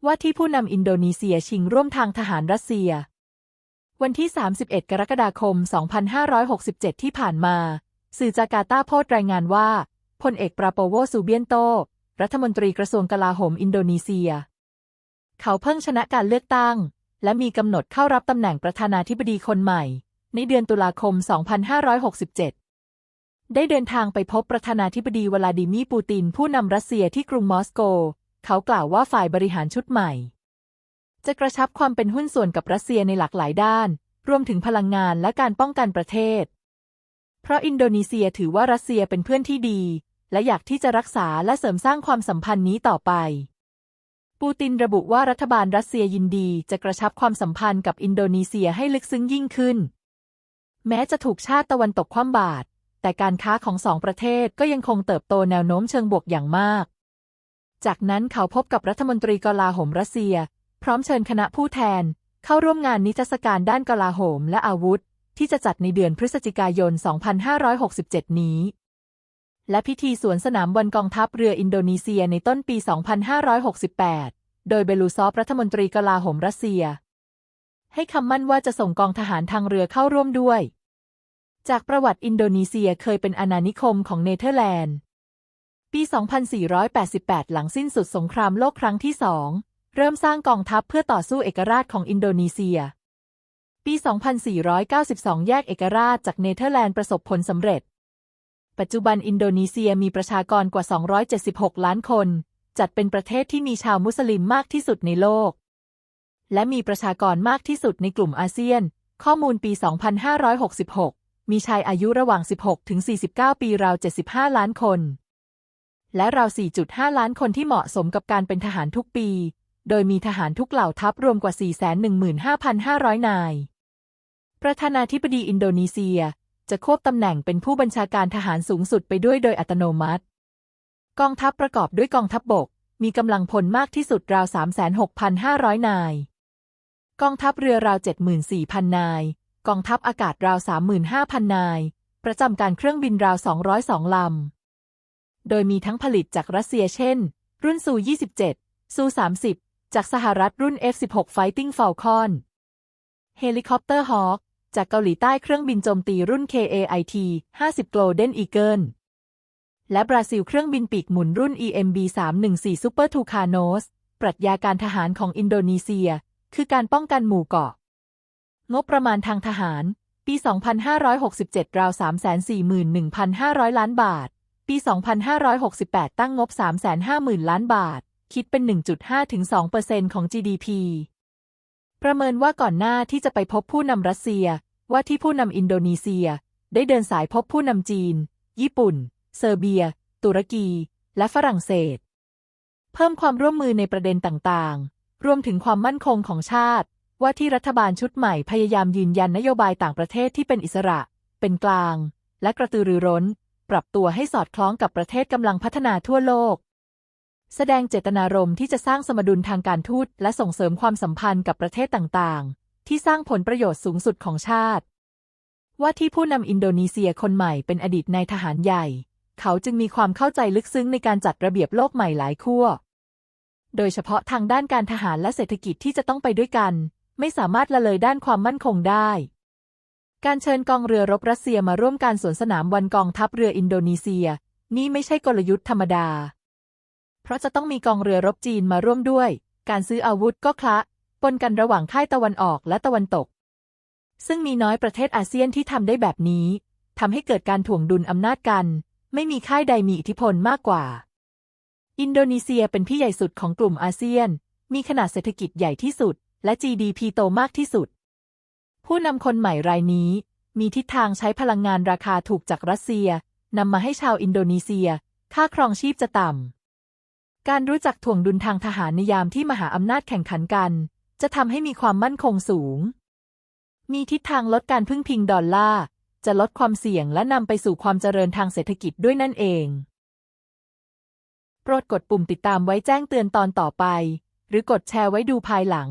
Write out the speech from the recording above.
ว่าที่ผู้นำอินโดนีเซียชิงร่วมทางทหารรัสเซียวันที่ 31 กรกฎาคม 2567 ที่ผ่านมาสื่อจาการ์ตาโพสต์รายงานว่าพลเอกปราโบโว ซูเบียนโตรัฐมนตรีกระทรวงกลาโหมอินโดนีเซียเขาเพิ่งชนะการเลือกตั้งและมีกำหนดเข้ารับตำแหน่งประธานาธิบดีคนใหม่ในเดือนตุลาคม 2567 ได้เดินทางไปพบประธานาธิบดีวลาดิมีร์ ปูตินผู้นำรัสเซียที่กรุงมอสโกเขากล่าวว่าฝ่ายบริหารชุดใหม่จะกระชับความเป็นหุ้นส่วนกับรัสเซียในหลากหลายด้านรวมถึงพลังงานและการป้องกันประเทศเพราะอินโดนีเซียถือว่ารัสเซียเป็นเพื่อนที่ดีและอยากที่จะรักษาและเสริมสร้างความสัมพันธ์นี้ต่อไปปูตินระบุว่ารัฐบาลรัสเซียยินดีจะกระชับความสัมพันธ์กับอินโดนีเซียให้ลึกซึ้งยิ่งขึ้นแม้จะถูกชาติตะวันตกคว่ำบาตรแต่การค้าของสองประเทศก็ยังคงเติบโตแนวโน้มเชิงบวกอย่างมากจากนั้นเขาพบกับรัฐมนตรีกลาโหมรัสเซียพร้อมเชิญคณะผู้แทนเข้าร่วมงานนิทรรศการด้านกลาโหมและอาวุธที่จะจัดในเดือนพฤศจิกายน 2567 นี้และพิธีสวนสนามวันกองทัพเรืออินโดนีเซียในต้นปี 2568 โดยเบลูซอฟรัฐมนตรีกลาโหมรัสเซียให้คำมั่นว่าจะส่งกองทหารทางเรือเข้าร่วมด้วยจากประวัติอินโดนีเซียเคยเป็นอาณานิคมของเนเธอร์แลนด์ปี 2488 หลังสิ้นสุดสงครามโลกครั้งที่ 2 เริ่มสร้างกองทัพเพื่อต่อสู้เอกราชของอินโดนีเซียปี 2492 แยกเอกราชจากเนเธอร์แลนด์ประสบผลสำเร็จปัจจุบันอินโดนีเซียมีประชากรกว่า 276 ล้านคนจัดเป็นประเทศที่มีชาวมุสลิมมากที่สุดในโลกและมีประชากรมากที่สุดในกลุ่มอาเซียนข้อมูลปี 2566 มีชายอายุระหว่าง 16 ถึง 49 ปีราว 75 ล้านคนและราว 4.5 ล้านคนที่เหมาะสมกับการเป็นทหารทุกปีโดยมีทหารทุกเหล่าทัพรวมกว่า 415,500 นายประธานาธิบดีอินโดนีเซียจะควบตำแหน่งเป็นผู้บัญชาการทหารสูงสุดไปด้วยโดยอัตโนมัติกองทัพประกอบด้วยกองทัพบกมีกำลังพลมากที่สุดราว 36,500 นายกองทัพเรือราว 74,000 นายกองทัพอากาศราว 35,000 นายประจำการเครื่องบินราว 202 ลำโดยมีทั้งผลิตจากรัสเซียเช่นรุ่นซู 27 ซู 30 จากสหรัฐรุ่น F-16 Fighting Falcon เฮลิคอปเตอร์ฮอคจากเกาหลีใต้เครื่องบินโจมตีรุ่น KAIT 50 Golden Eagle และบราซิลเครื่องบินปีกหมุนรุ่น EMB 314 Super Tucanos ปรัชญาการทหารของอินโดนีเซียคือการป้องกันหมู่เกาะงบประมาณทางทหารปี 2567 ราว 341,500 ล้านบาทปี 2568 ตั้งงบ 350,000 ล้านบาทคิดเป็น 1.5-2% ของ GDP ประเมินว่าก่อนหน้าที่จะไปพบผู้นำรัสเซียว่าที่ผู้นำอินโดนีเซียได้เดินสายพบผู้นำจีนญี่ปุ่นเซอร์เบียตุรกีและฝรั่งเศสเพิ่มความร่วมมือในประเด็นต่างๆรวมถึงความมั่นคงของชาติว่าที่รัฐบาลชุดใหม่พยายามยืนยันนโยบายต่างประเทศที่เป็นอิสระเป็นกลางและกระตือรือร้นปรับตัวให้สอดคล้องกับประเทศกำลังพัฒนาทั่วโลกแสดงเจตนารมณ์ที่จะสร้างสมดุลทางการทูตและส่งเสริมความสัมพันธ์กับประเทศต่างๆที่สร้างผลประโยชน์สูงสุดของชาติว่าที่ผู้นำอินโดนีเซียคนใหม่เป็นอดีตนายทหารใหญ่เขาจึงมีความเข้าใจลึกซึ้งในการจัดระเบียบโลกใหม่หลายขั้วโดยเฉพาะทางด้านการทหารและเศรษฐกิจที่จะต้องไปด้วยกันไม่สามารถละเลยด้านความมั่นคงได้การเชิญกองเรือรบรัสเซียมาร่วมการสวนสนามวันกองทัพเรืออินโดนีเซียนี่ไม่ใช่กลยุทธ์ธรรมดาเพราะจะต้องมีกองเรือรบจีนมาร่วมด้วยการซื้ออาวุธก็คละปนกันระหว่างค่ายตะวันออกและตะวันตกซึ่งมีน้อยประเทศอาเซียนที่ทำได้แบบนี้ทำให้เกิดการถ่วงดุลอำนาจกันไม่มีค่ายใดมีอิทธิพลมากกว่าอินโดนีเซียเป็นพี่ใหญ่สุดของกลุ่มอาเซียนมีขนาดเศรษฐกิจใหญ่ที่สุดและ GDP โตมากที่สุดผู้นำคนใหม่รายนี้มีทิศทางใช้พลังงานราคาถูกจากรัสเซียนำมาให้ชาวอินโดนีเซียค่าครองชีพจะต่ำการรู้จักถ่วงดุลทางทหารในยามที่มหาอำนาจแข่งขันกันจะทำให้มีความมั่นคงสูงมีทิศทางลดการพึ่งพิงดอลลาร์จะลดความเสี่ยงและนำไปสู่ความเจริญทางเศรษฐกิจด้วยนั่นเองโปรดกดปุ่มติดตามไว้แจ้งเตือนตอนต่อไปหรือกดแชร์ไว้ดูภายหลัง